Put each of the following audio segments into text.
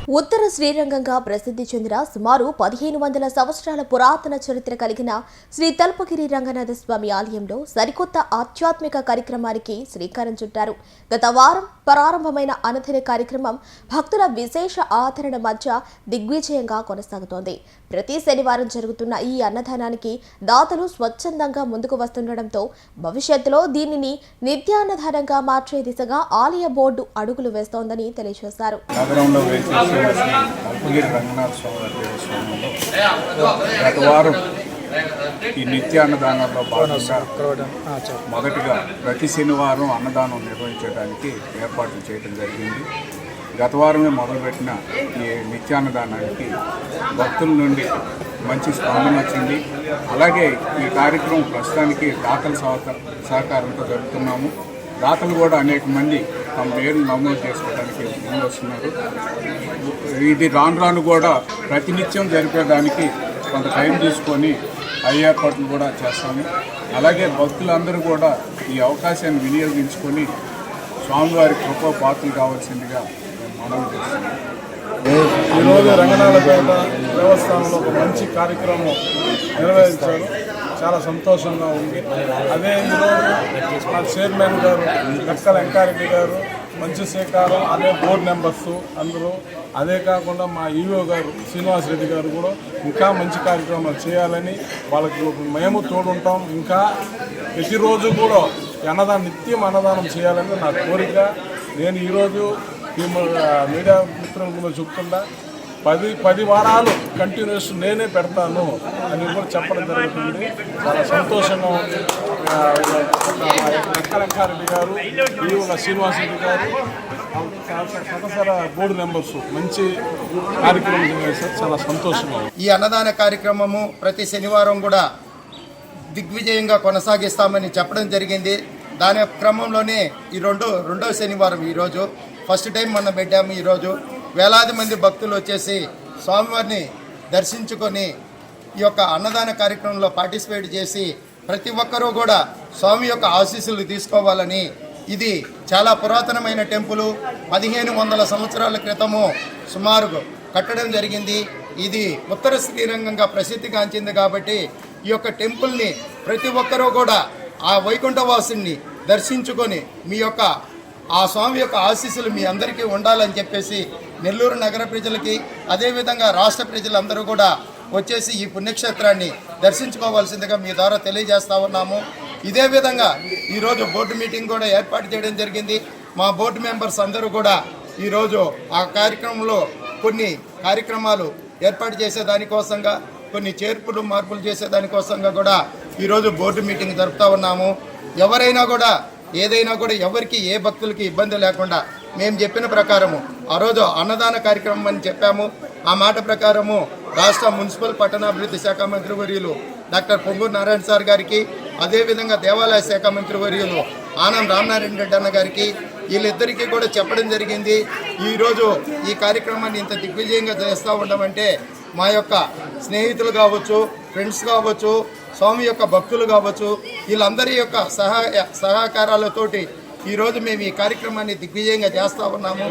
ఉత్తర శ్రీరంగంగా ప్రసిద్ధి చెందిన సుమారు 1500 సంవత్సరాల పురాతన చరిత్ర కలిగిన శ్రీ తల్పగిరి రంగనాథ స్వామి ఆలయంలో సరికొత్త ఆధ్యాత్మిక కార్యక్రమానికి శ్రీకారం చుట్టారు. గత వారం ప్రారంభమైన అన్నదాన కార్యక్రమం భక్తుల విశేష ఆదరణ మధ్య దిగ్విజయంగా కొనసాగుతోంది. ప్రతి శనివారం జరుగుతున్న ఈ అన్నదానానికి దాతలు స్వచ్ఛందంగా ముందుకు వస్తుండటంతో భవిష్యత్తులో దీనిని నిత్యాన్నదానంగా మార్చే దిశగా ఆలయ బోర్డు అడుగులు వేస్తోందని తెలియజేశారు. తల్పగిరి రంగనాథ స్వామి దేవస్థానంలో గత వారం ఈ నిత్య అన్నదానంలో భాగంగా మొదటిగా ప్రతి శనివారం అన్నదానం నిర్వహించడానికి ఏర్పాట్లు చేయడం జరిగింది. గత వారమే మొదలుపెట్టిన ఈ నిత్యాన్నదానానికి భక్తుల నుండి మంచి స్పందన వచ్చింది. అలాగే ఈ కార్యక్రమం ప్రస్తుతానికి దాతల సహకారంతో జరుపుతున్నాము. దాతలు కూడా అనేక మంది తమ పేరును నమోదు చేసుకోవడానికి ముందు వస్తున్నారు. ఇది రాను రాను కూడా ప్రతినిత్యం జరిపేదానికి కొంత టైం తీసుకొని ఏర్పాట్లు కూడా చేస్తాము. అలాగే భక్తులందరూ కూడా ఈ అవకాశాన్ని వినియోగించుకొని స్వామివారి కృపా పాత్రలు కావాల్సిందిగా మనవి చేస్తున్నాం. ఈరోజు రంగనాథపేట దేవస్థానంలో ఒక మంచి కార్యక్రమం నిర్వహించారు. చాలా సంతోషంగా ఉంది. అదే ఈరోజు మా చైర్మన్ గారు లెక్కల వెంకారెడ్డి గారు, మంచి శ్రీకారం, అదే బోర్డు మెంబర్స్ అందరూ, అదే కాకుండా మా ఈవో గారు శ్రీనివాసరెడ్డి గారు కూడా ఇంకా మంచి కార్యక్రమాలు చేయాలని వాళ్ళకి మేము తోడుంటాం. ఇంకా ప్రతిరోజు కూడా నిత్యం అన్నదానం చేయాలని నా కోరిక. నేను ఈరోజు మీడియా మిత్రుల ముందు చెప్తున్నా 10 వారాలు కంటిన్యూస్ నేనే పెడతాను అని కూడా చెప్పడం జరుగుతుంది. చాలా సంతోషంగా ఉంది. వెంకరెడ్డి గారు, ఈవుల శ్రీనివాసరెడ్డి గారు, సదసర బోర్డు మెంబర్స్ మంచి కార్యక్రమం చేశారు. చాలా సంతోషంగా ఉంది. ఈ అన్నదాన కార్యక్రమము ప్రతి శనివారం కూడా దిగ్విజయంగా కొనసాగిస్తామని చెప్పడం జరిగింది. దాని క్రమంలోనే ఈ రెండో శనివారం ఈరోజు ఫస్ట్ టైం మనం పెట్టాము. ఈరోజు వేలాది మంది భక్తులు వచ్చేసి స్వామివారిని దర్శించుకొని ఈ యొక్క అన్నదాన కార్యక్రమంలో పార్టిసిపేట్ చేసి ప్రతి ఒక్కరూ కూడా స్వామి యొక్క ఆశీస్సులు తీసుకోవాలని, ఇది చాలా పురాతనమైన టెంపుల్. 1500 సంవత్సరాల క్రితము సుమారు కట్టడం జరిగింది. ఇది ఉత్తర శ్రీరంగంగా ప్రసిద్ధిగాంచింది కాబట్టి ఈ యొక్క టెంపుల్ని ప్రతి ఒక్కరూ కూడా ఆ వైకుంఠవాసుని దర్శించుకొని మీ యొక్క ఆ స్వామి యొక్క ఆశీస్సులు మీ అందరికీ ఉండాలని చెప్పేసి నెల్లూరు నగర ప్రజలకి, అదేవిధంగా రాష్ట్ర ప్రజలందరూ కూడా వచ్చేసి ఈ పుణ్యక్షేత్రాన్ని దర్శించుకోవాల్సిందిగా మీ ద్వారా తెలియజేస్తా ఉన్నాము. ఇదే విధంగా ఈరోజు బోర్డు మీటింగ్ కూడా ఏర్పాటు చేయడం జరిగింది. మా బోర్డు మెంబర్స్ అందరూ కూడా ఈరోజు ఆ కార్యక్రమంలో కొన్ని కార్యక్రమాలు ఏర్పాటు చేసేదానికోసంగా, కొన్ని చేర్పులు మార్పులు చేసేదానికోసంగా కూడా ఈరోజు బోర్డు మీటింగ్ జరుపుతూ ఉన్నాము. ఎవరైనా కూడా ఏదైనా కూడా ఎవరికి ఏ భక్తులకి ఇబ్బంది లేకుండా మేము చెప్పిన ప్రకారము ఆ రోజు అన్నదాన కార్యక్రమం అని చెప్పాము. ఆ మాట ప్రకారము రాష్ట్ర మున్సిపల్ పట్టణాభివృద్ధి శాఖ మంత్రివర్యులు డాక్టర్ పొంగూరు నారాయణ సార్ గారికి, అదేవిధంగా దేవాలయ శాఖ మంత్రివర్యులు ఆనం రామనారాయణ రెడ్డి అన్న గారికి, వీళ్ళిద్దరికీ కూడా చెప్పడం జరిగింది. ఈరోజు ఈ కార్యక్రమాన్ని ఇంత దిగ్విజయంగా చేస్తూ ఉండమంటే మా యొక్క స్నేహితులు కావచ్చు, ఫ్రెండ్స్ కావచ్చు, స్వామి యొక్క భక్తులు కావచ్చు, వీళ్ళందరి యొక్క సహకారాలతోటి ఈరోజు మేము ఈ కార్యక్రమాన్ని దిగ్విజయంగా చేస్తూ ఉన్నాము.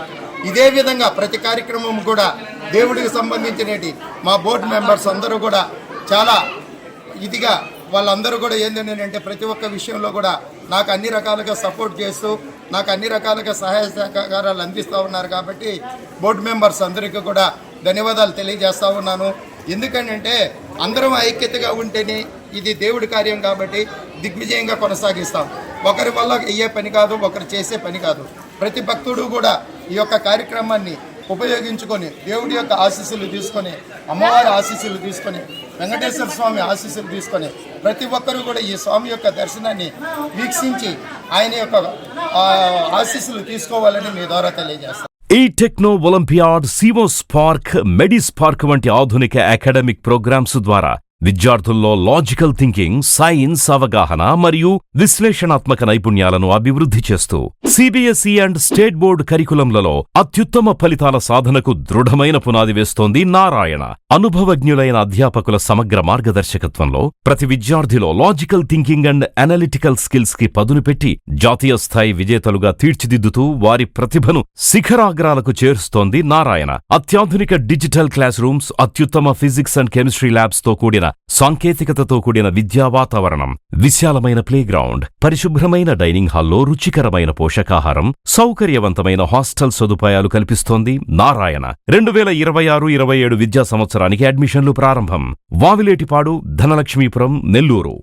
ఇదే విధంగా ప్రతి కార్యక్రమం కూడా దేవుడికి సంబంధించినటి మా బోర్డు మెంబర్స్ అందరూ కూడా చాలా ఇదిగా వాళ్ళందరూ కూడా ఏంటంటే ప్రతి ఒక్క విషయంలో కూడా నాకు అన్ని రకాలుగా సపోర్ట్ చేస్తూ నాకు అన్ని రకాలుగా సహాయ సహకారాలు అందిస్తూ ఉన్నారు. కాబట్టి బోర్డు మెంబర్స్ అందరికీ కూడా ధన్యవాదాలు తెలియజేస్తూ ఉన్నాను. ఎందుకంటే అందరం ఐక్యతగా ఉంటేనే ఇది దేవుడి కార్యం కాబట్టి దిగ్విజయంగా కొనసాగిస్తాం. ఒకరి వల్ల అయ్యే పని కాదు, ఒకరు చేసే పని కాదు. ప్రతి భక్తుడు కూడా ఈ యొక్క కార్యక్రమాన్ని ఉపయోగించుకొని దేవుడి యొక్క ఆశీస్సులు తీసుకొని, అమ్మవారి ఆశీస్సులు తీసుకొని, వెంకటేశ్వర స్వామి ఆశీస్సులు తీసుకొని ప్రతి ఒక్కరూ కూడా ఈ స్వామి యొక్క దర్శనాన్ని వీక్షించి ఆయన యొక్క ఆశీస్సులు తీసుకోవాలని మీ ద్వారా తెలియజేస్తాం. ఈ టెక్నో ఒలింపియాడ్, సివో స్పార్క్, మెడి స్పార్క్ వంటి ఆధునిక అకాడమిక్ ప్రోగ్రామ్స్ ద్వారా విద్యార్థుల్లో లాజికల్ థింకింగ్, సైన్స్ అవగాహన మరియు విశ్లేషణాత్మక నైపుణ్యాలను అభివృద్ధి చేస్తూ సిబిఎస్ఈ అండ్ స్టేట్ బోర్డు కరికులంలలో అత్యుత్తమ ఫలితాల సాధనకు దృఢమైన పునాది వేస్తోంది నారాయణ. అనుభవజ్ఞులైన అధ్యాపకుల సమగ్ర మార్గదర్శకత్వంలో ప్రతి విద్యార్థిలో logical thinking and analytical skills కి పదును పెట్టి జాతీయ స్థాయి విజేతలుగా తీర్చిదిద్దుతూ వారి ప్రతిభను శిఖరాగ్రాలకు చేరుస్తోంది నారాయణ. అత్యాధునిక డిజిటల్ క్లాస్ రూమ్స్, అత్యుత్తమ ఫిజిక్స్ అండ్ కెమిస్ట్రీ ల్యాబ్స్ తో కూడిన సాంకేతికతతో కూడిన విద్యా వాతావరణం, విశాలమైన ప్లేగ్రౌండ్, పరిశుభ్రమైన డైనింగ్ హాల్లో రుచికరమైన పోషకాహారం, సౌకర్యవంతమైన హాస్టల్ సదుపాయాలు కల్పిస్తోంది నారాయణ. 2026-27 విద్యా సంవత్సరానికి అడ్మిషన్లు ప్రారంభం. వావిలేటిపాడు, ధనలక్ష్మీపురం, నెల్లూరు.